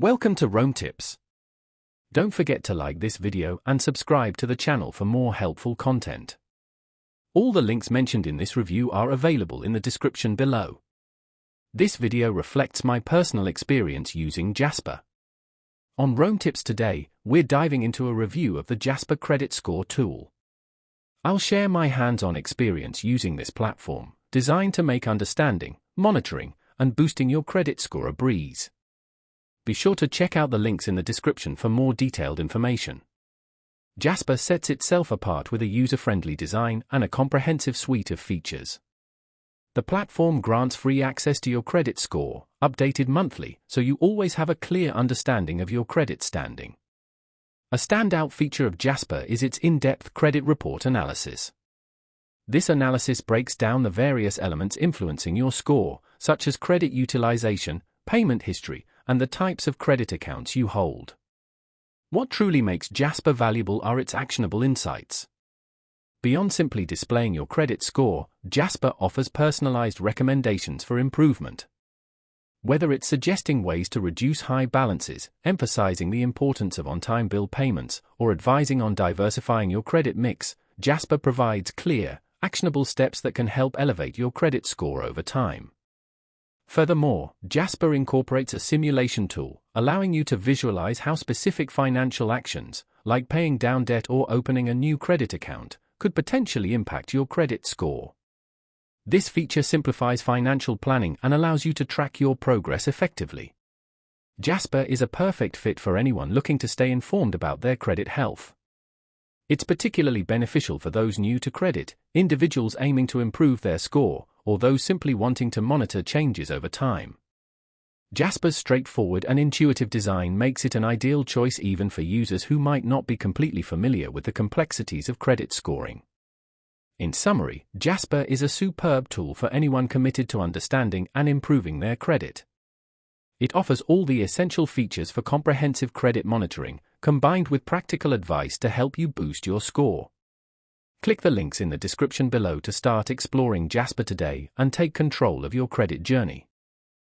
Welcome to Rome Tips. Don't forget to like this video and subscribe to the channel for more helpful content. All the links mentioned in this review are available in the description below. This video reflects my personal experience using Jasper. On Rome Tips today, we're diving into a review of the Jasper credit score tool. I'll share my hands-on experience using this platform, designed to make understanding, monitoring, and boosting your credit score a breeze. Be sure to check out the links in the description for more detailed information. Jasper sets itself apart with a user-friendly design and a comprehensive suite of features. The platform grants free access to your credit score, updated monthly, so you always have a clear understanding of your credit standing. A standout feature of Jasper is its in-depth credit report analysis. This analysis breaks down the various elements influencing your score, such as credit utilization, payment history, and the types of credit accounts you hold. What truly makes Jasper valuable are its actionable insights. Beyond simply displaying your credit score, Jasper offers personalized recommendations for improvement. Whether it's suggesting ways to reduce high balances, emphasizing the importance of on-time bill payments, or advising on diversifying your credit mix, Jasper provides clear, actionable steps that can help elevate your credit score over time. Furthermore, Jasper incorporates a simulation tool, allowing you to visualize how specific financial actions, like paying down debt or opening a new credit account, could potentially impact your credit score. This feature simplifies financial planning and allows you to track your progress effectively. Jasper is a perfect fit for anyone looking to stay informed about their credit health. It's particularly beneficial for those new to credit, individuals aiming to improve their score, or those simply wanting to monitor changes over time. Jasper's straightforward and intuitive design makes it an ideal choice even for users who might not be completely familiar with the complexities of credit scoring. In summary, Jasper is a superb tool for anyone committed to understanding and improving their credit. It offers all the essential features for comprehensive credit monitoring, combined with practical advice to help you boost your score. Click the links in the description below to start exploring Jasper today and take control of your credit journey.